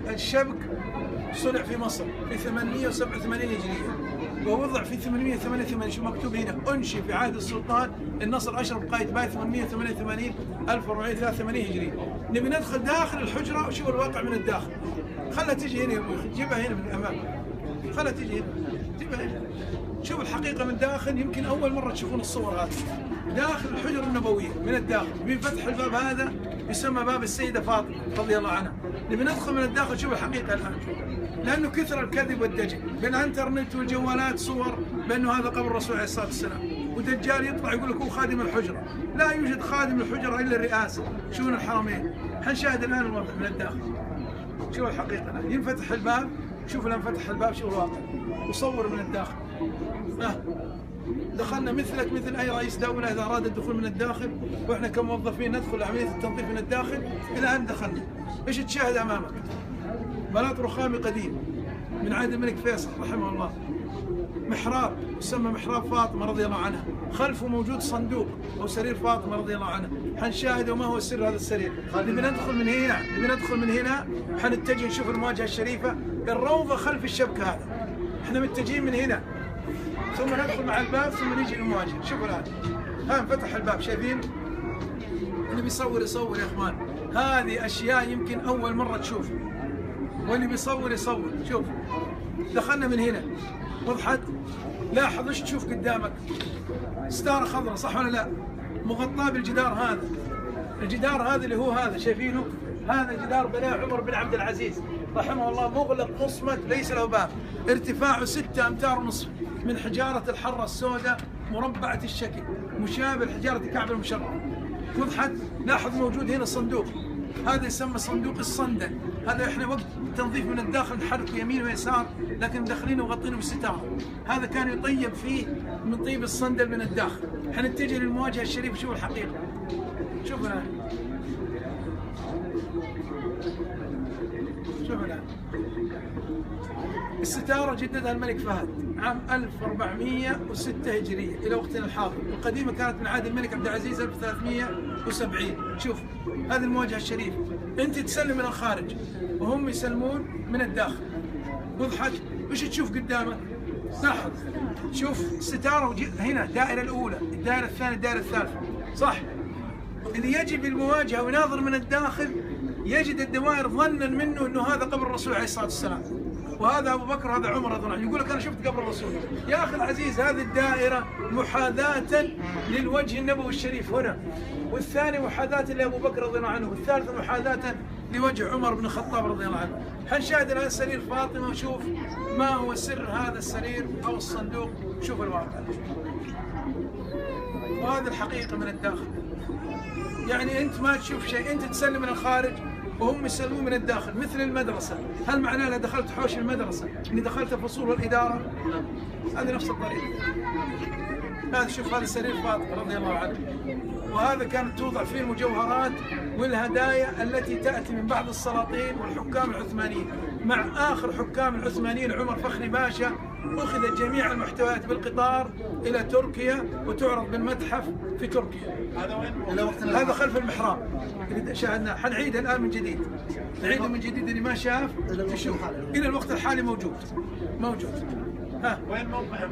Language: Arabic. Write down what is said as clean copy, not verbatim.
الشبك صنع في مصر في 887 هجرية ووضع في 888. شو مكتوب هنا؟ أنشئ في عهد السلطان النصر أشرف قايتباي 888 1483 هجرية. نبي ندخل داخل الحجرة وشوف الواقع من الداخل. خلها تجي هنا يا ابوي، جيبها هنا من الأمام، خلها تجي هنا، جيبها هنا. شوف الحقيقة من داخل. يمكن أول مرة تشوفون الصور هذه داخل الحجرة النبوية من الداخل. بفتح الباب هذا يسمى باب السيدة فاطمة رضي الله عنها. نبي ندخل من الداخل شوف الحقيقة الآن، لأنه كثر الكذب والدجل بالإنترنت والجوالات صور بأنه هذا قبر الرسول عليه الصلاة والسلام، ودجال يطلع يقول لك هو خادم الحجرة. لا يوجد خادم الحجرة إلا الرئاسة. شوفوا الحرمين. حنشاهد الآن الوضع من الداخل. شوف الحقيقة الآن ينفتح الباب، شوف الآن فتح الباب، شوف الواقع وصور من الداخل. دخلنا مثلك مثل أي رئيس دولة إذا أراد الدخول من الداخل، وإحنا كموظفين ندخل عملية التنظيف من الداخل. إلى أن دخلنا إيش تشاهد أمامك؟ بلاط رخامي قديم من عهد الملك فيصل رحمه الله، محراب يسمى محراب فاطمة رضي الله عنها، خلفه موجود صندوق أو سرير فاطمة رضي الله عنها. حنشاهد وما هو سر هذا السرير. نبي ندخل من هنا، نبي ندخل من هنا، حنتجه نشوف المواجهة الشريفة، الروضة خلف الشبك هذا. احنا متجهين من هنا ثم ندخل مع الباب ثم نجي للمواجهة. شوفوا الآن ها انفتح الباب، شايفين؟ اللي بيصور يصور يا اخوان. هذه أشياء يمكن أول مرة تشوفها، واللي بيصور يصور. شوف دخلنا من هنا، وضحت؟ لاحظ ايش تشوف قدامك؟ ستارة خضراء صح ولا لا؟ مغطاة بالجدار هذا. الجدار هذا اللي هو هذا شايفينه؟ هذا جدار بناه عمر بن عبد العزيز رحمه الله، مغلق مصمت ليس له باب، ارتفاعه 6 أمتار ونصف من حجارة الحرة السوداء مربعة الشكل مشابه لحجارة كعب المشرف. وضحت؟ لاحظ موجود هنا صندوق، هذا يسمى صندوق الصندل. هذا احنا وقت تنظيف من الداخل نحركه يمين ويسار، لكن مدخلينه وغطينه بالستاره. هذا كان يطيب فيه من طيب الصندل من الداخل. حنتجه للمواجهه الشريفه. شوف الحقيقه، شوف الان، شوف الان. الستاره جددها الملك فهد عام 1406 هجريه الى وقتنا الحاضر. القديمه كانت من عهد الملك عبد العزيز 1370. شوف هذه المواجهه الشريفه. انت تسلم من الخارج وهم يسلمون من الداخل. وضحت؟ وش تشوف قدامك؟ لاحظ، شوف ستاره هنا، الدائره الاولى، الدائره الثانيه، الدائره الثالثه، صح؟ اللي يجي بالمواجهه ويناظر من الداخل يجد الدوائر ظنا منه انه هذا قبر الرسول عليه الصلاه والسلام، وهذا ابو بكر، هذا عمر رضي الله عنه. يقول لك انا شفت قبر الرسول. يا اخي العزيز، هذه الدائره محاذاه للوجه النبوي الشريف هنا، والثاني محاذاه لابو بكر رضي الله عنه، والثالث محاذاه لوجه عمر بن الخطاب رضي الله عنه. حنشاهد الان سرير فاطمه وشوف ما هو سر هذا السرير او الصندوق. شوف الواقع، وهذه الحقيقه من الداخل. يعني انت ما تشوف شيء، انت تسلم من الخارج وهم يسلمون من الداخل مثل المدرسة. هل معناه أنا دخلت حوش المدرسة إني دخلت الفصول والإدارة؟ هذه نفس الطريقة. هذا شوف، هذا سرير فاطمة رضي الله عنه، وهذا كانت توضع فيه المجوهرات والهدايا التي تأتي من بعض السلاطين والحكام العثمانيين. مع آخر حكام العثمانيين عمر فخري باشا أخذت جميع المحتويات بالقطار إلى تركيا وتعرض بالمتحف في تركيا. هذا وين؟ هذا خلف المحراب اللي شاهدناه. حنعيده الآن من جديد، نعيده من جديد. اللي ما شاف يشوف. إلى الوقت الحالي موجود. ها وين موقع